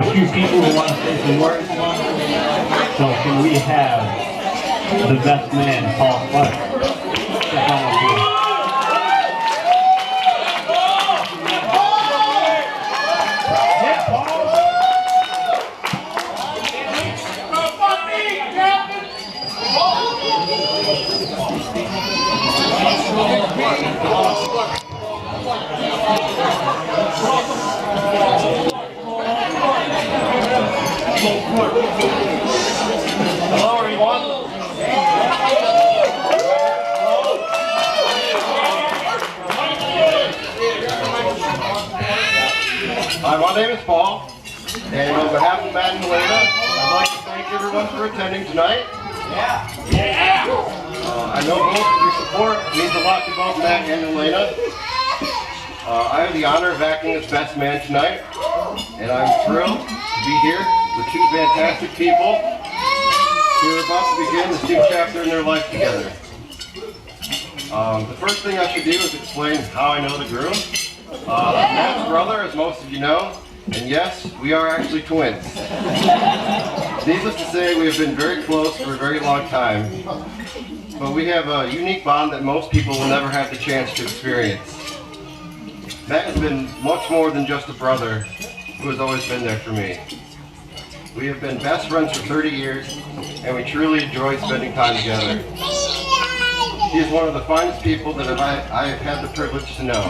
A few people who want to say some words. So can we have the best man, Paul Clark? Step on up here. Hello, everyone. Hi, my name is Paul, and on behalf of Matt and Helena, I'd like to thank everyone for attending tonight. I know both of your support means a lot to both Matt and Helena. I have the honor of acting as best man tonight, and I'm thrilled to be here with two fantastic people who are about to begin this new chapter in their life together. The first thing I should do is explain how I know the groom. I'm Matt's brother, as most of you know, and yes, we are actually twins. Needless to say, we have been very close for a very long time, but we have a unique bond that most people will never have the chance to experience. Matt has been much more than just a brother who has always been there for me. We have been best friends for 30 years, and we truly enjoy spending time together. He is one of the finest people that I have had the privilege to know.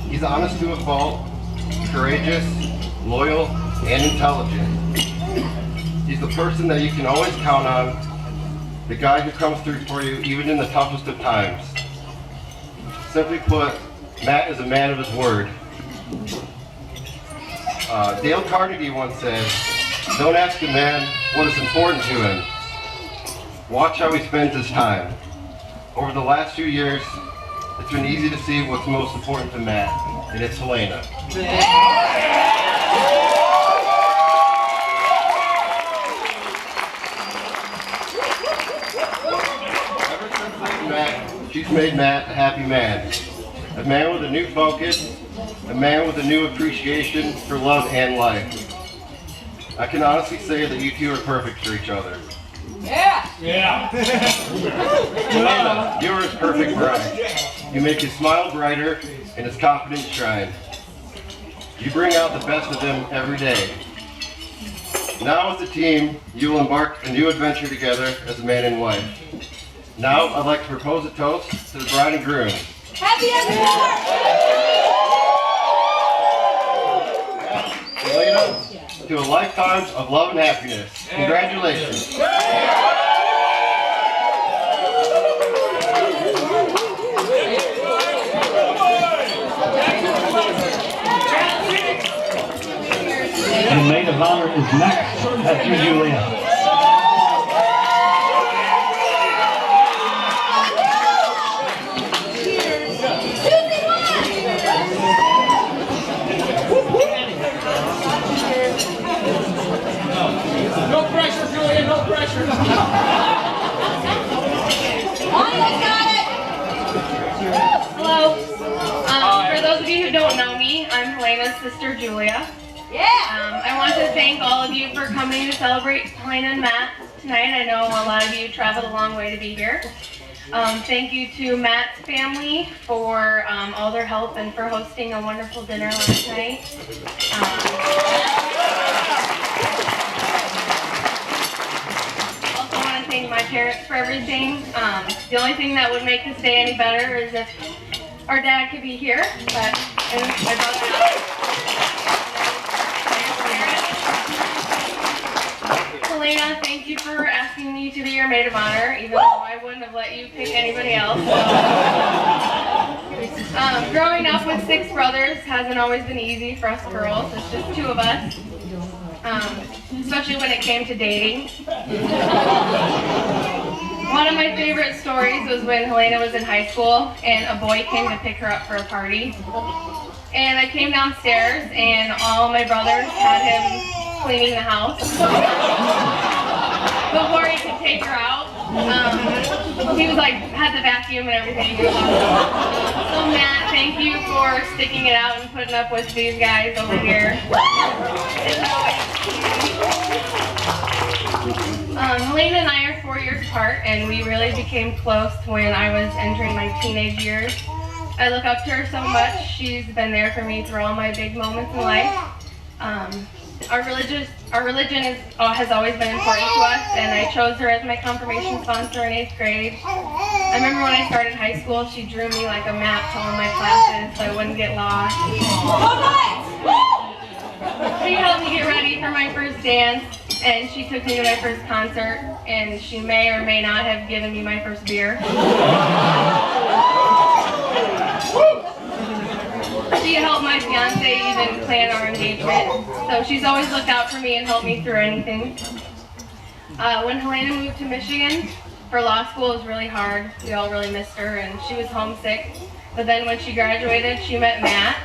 He's honest to a fault, courageous, loyal, and intelligent. He's the person that you can always count on, the guy who comes through for you even in the toughest of times. Simply put, Matt is a man of his word. Dale Carnegie once said, "Don't ask a man what is important to him. Watch how he spends his time." Over the last few years, it's been easy to see what's most important to Matt, and it's Helena. Ever since I've met, she's made Matt a happy man. A man with a new focus, a man with a new appreciation for love and life. I can honestly say that you two are perfect for each other. Yeah! Yeah. Helena, you're his perfect bride. You make his smile brighter and his confidence shine. You bring out the best of him every day. Now as a team, you will embark a new adventure together as a man and wife. Now I'd like to propose a toast to the bride and groom. Happy anniversary! Helena, to a lifetime of love and happiness. Congratulations. And maid of honor is next. That's you, Julia. No pressure, Julia, no pressure. Wonio got it! Hello. For those of you who don't know me, I'm Helena's sister, Julia. Yeah! I want to thank all of you for coming to celebrate Helena and Matt tonight. I know a lot of you traveled a long way to be here. Thank you to Matt's family for all their help and for hosting a wonderful dinner last night. Also want to thank my parents for everything. The only thing that would make this day any better is if our dad could be here, but I brought that up. Helena, thank you for asking me to be your maid of honor, even though I wouldn't have let you pick anybody else. Growing up with 6 brothers hasn't always been easy for us girls. It's just 2 of us, especially when it came to dating. One of my favorite stories was when Helena was in high school and a boy came to pick her up for a party. And I came downstairs and all my brothers had him cleaning the house before he could take her out. He was like, had the vacuum and everything. So Matt, thank you for sticking it out and putting up with these guys over here. apart, and we really became close when I was entering my teenage years. I look up to her so much. She's been there for me through all my big moments in life. Our religion has always been important to us, and I chose her as my confirmation sponsor in 8th grade. I remember when I started high school, she drew me like a map to all my classes so I wouldn't get lost. She helped me get ready for my first dance, and she took me to my first concert, and she may or may not have given me my first beer. She helped my fiance even plan our engagement, so she's always looked out for me and helped me through anything. When Helena moved to Michigan for law school, it was really hard. We all really missed her, and she was homesick. But then when she graduated, she met Matt.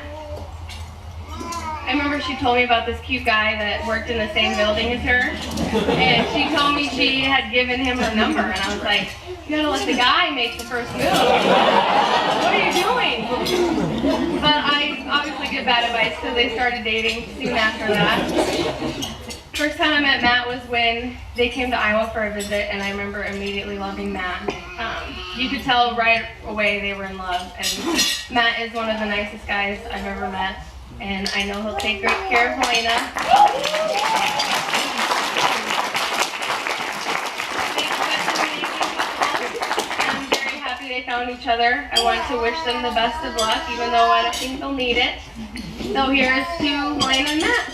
I remember she told me about this cute guy that worked in the same building as her, and she told me she had given him her number, and I was like, you gotta let the guy make the first move. What are you doing? But I obviously give bad advice because they started dating soon after that. First time I met Matt was when they came to Iowa for a visit, and I remember immediately loving Matt. You could tell right away they were in love, and Matt is one of the nicest guys I've ever met, and I know he'll take great care of Helena. They found each other. I want to wish them the best of luck, even though I don't think they'll need it. So here's to Helena and Matt.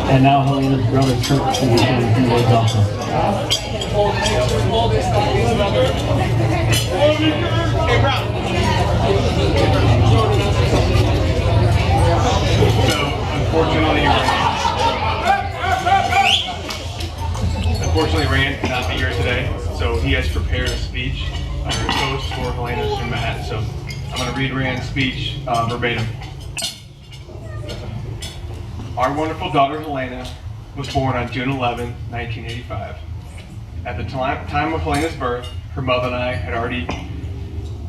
And now Helena's brother Kurt will be sharing a few words also. So, unfortunately, Rand cannot be here today, so he has prepared a speech, a toast for Helena and Matt. So, I'm going to read Rand's speech verbatim. Our wonderful daughter Helena was born on June 11, 1985. At the time of Helena's birth, her mother and I had already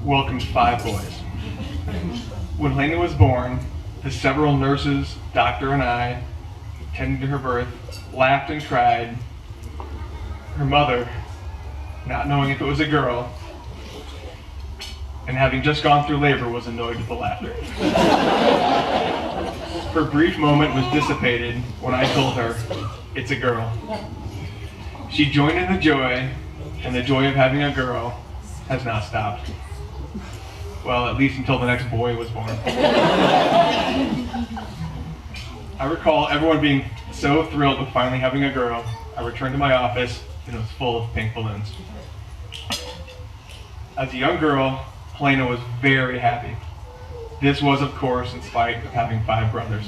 welcomed 5 boys. When Helena was born, the several nurses, doctor, and I, tending to her birth, laughed and cried. Her mother, not knowing if it was a girl, and having just gone through labor, was annoyed with the laughter. Her brief moment was dissipated when I told her, it's a girl. She joined in the joy, and the joy of having a girl has not stopped. Well, at least until the next boy was born. I recall everyone being so thrilled with finally having a girl. I returned to my office, and it was full of pink balloons. As a young girl, Helena was very happy. This was, of course, in spite of having 5 brothers.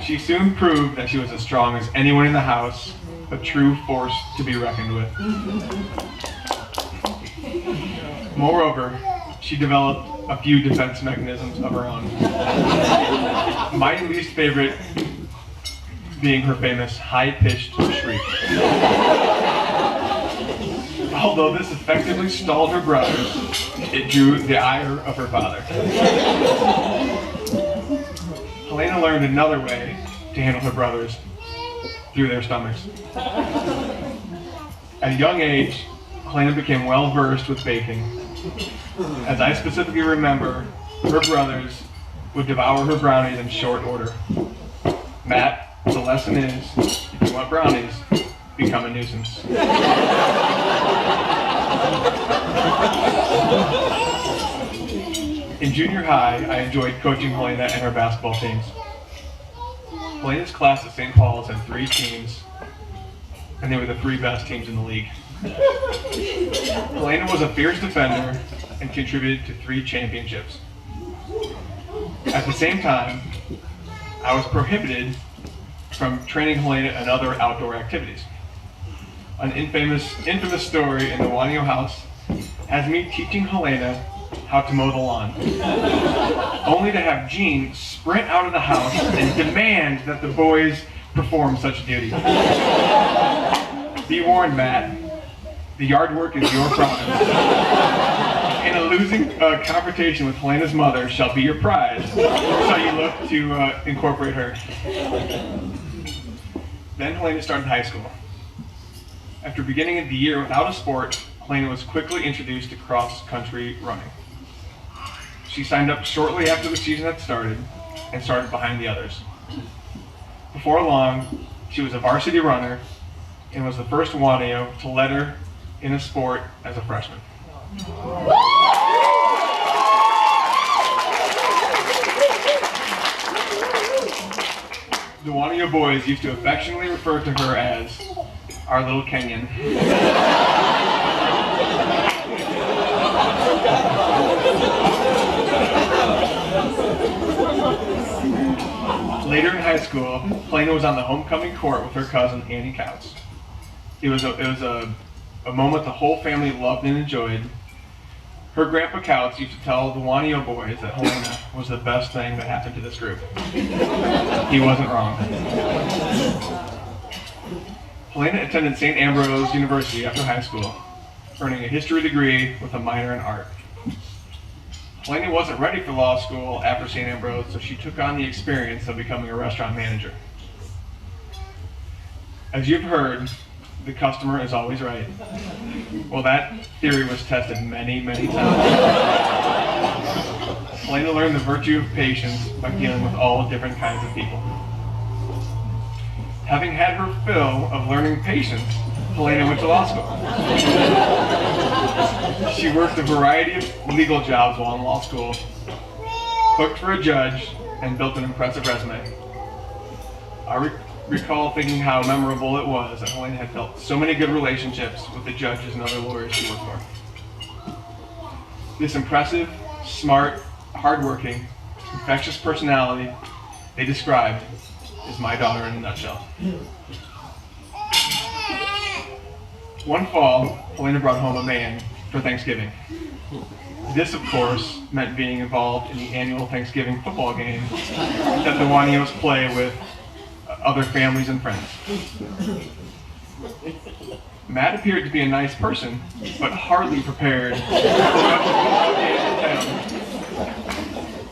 She soon proved that she was as strong as anyone in the house, a true force to be reckoned with. Moreover, she developed a few defense mechanisms of her own. My least favorite being her famous high-pitched shriek. Although this effectively stalled her brothers, it drew the ire of her father. Helena learned another way to handle her brothers, through their stomachs. At a young age, Helena became well versed with baking. As I specifically remember, her brothers would devour her brownies in short order. Matt, the lesson is, if you want brownies, become a nuisance. In junior high, I enjoyed coaching Helena and her basketball teams. Helena's class at St. Paul's had 3 teams, and they were the 3 best teams in the league. Helena was a fierce defender and contributed to 3 championships. At the same time, I was prohibited from training Helena in other outdoor activities. an infamous story in the Wonio house has me teaching Helena how to mow the lawn, only to have Jean sprint out of the house and demand that the boys perform such duty. Be warned, Matt, the yard work is your province, and a losing confrontation with Helena's mother shall be your prize, so you look to incorporate her. Then Helena started high school. After beginning the year without a sport, Helena was quickly introduced to cross-country running. She signed up shortly after the season had started and started behind the others. Before long, she was a varsity runner and was the first Wonio to letter in a sport as a freshman. The Wonio boys used to affectionately refer to her as our little Kenyan. Later in high school, Helena was on the homecoming court with her cousin Annie Couts. It was a moment the whole family loved and enjoyed. Her grandpa Couts used to tell the Wonio boys that Helena was the best thing that happened to this group. He wasn't wrong. Helena attended St. Ambrose University after high school, earning a history degree with a minor in art. Helena wasn't ready for law school after St. Ambrose, so she took on the experience of becoming a restaurant manager. As you've heard, the customer is always right. Well, that theory was tested many, many times. Helena learned the virtue of patience by dealing with all different kinds of people. Having had her fill of learning patience, Helena went to law school. She worked a variety of legal jobs while in law school, clerked for a judge, and built an impressive resume. I recall thinking how memorable it was that Helena had built so many good relationships with the judges and other lawyers she worked for. This impressive, smart, hardworking, infectious personality they described is my daughter in a nutshell. One fall, Helena brought home a man for Thanksgiving. This, of course, meant being involved in the annual Thanksgiving football game that the Wonios play with other families and friends. Matt appeared to be a nice person, but hardly prepared for what the football game entailed.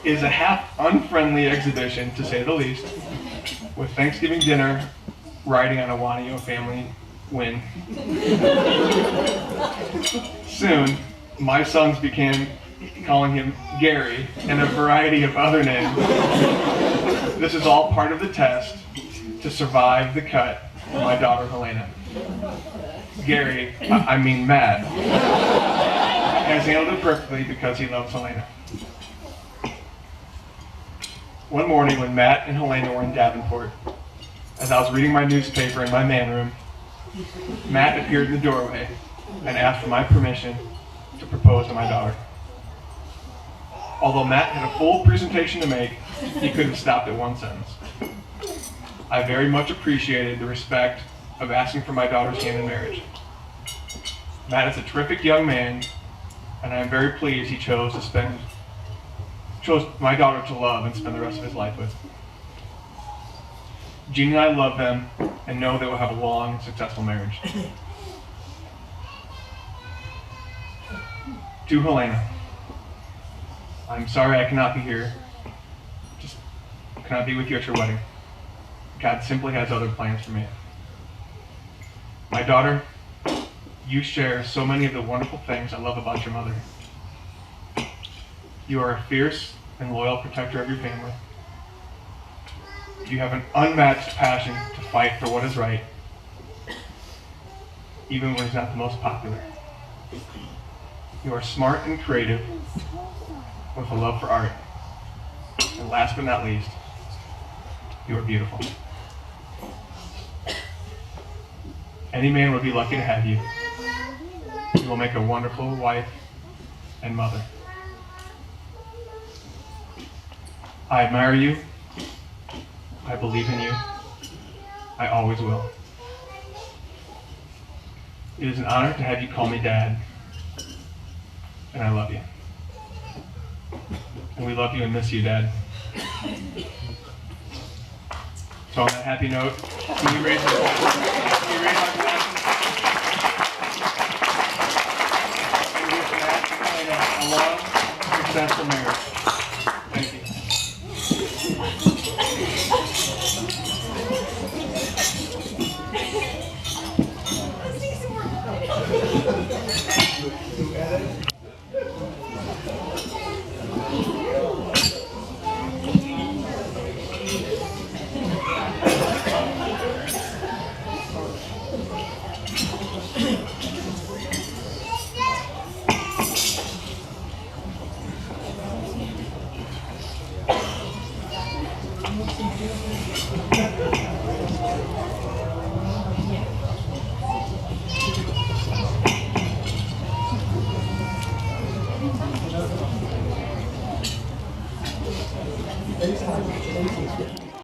It is a half unfriendly exhibition, to say the least, with Thanksgiving dinner riding on a Wonio family win. Soon, my sons began calling him Gary and a variety of other names. This is all part of the test to survive the cut for my daughter Helena. Gary, Matt, has handled it perfectly because he loves Helena. One morning when Matt and Helena were in Davenport, as I was reading my newspaper in my man room, Matt appeared in the doorway and asked for my permission to propose to my daughter. Although Matt had a full presentation to make, he could have stopped at one sentence. I very much appreciated the respect of asking for my daughter's hand in marriage. Matt is a terrific young man, and I am very pleased he chose my daughter to love and spend the rest of his life with. Jean and I love them and know they will have a long, successful marriage. To Helena, I'm sorry I cannot be here. Just cannot be with you at your wedding. God simply has other plans for me. My daughter, you share so many of the wonderful things I love about your mother. You are a fierce and loyal protector of your family. You have an unmatched passion to fight for what is right, even when it's not the most popular. You are smart and creative, with a love for art. And last but not least, you are beautiful. Any man would be lucky to have you. You will make a wonderful wife and mother. I admire you. I believe in you. I always will. It is an honor to have you call me Dad. And I love you. And we love you and miss you, Dad. So on that happy note, can you raise my glass? And wish Matt and Helena a long, successful marriage. Thank you. Thank you.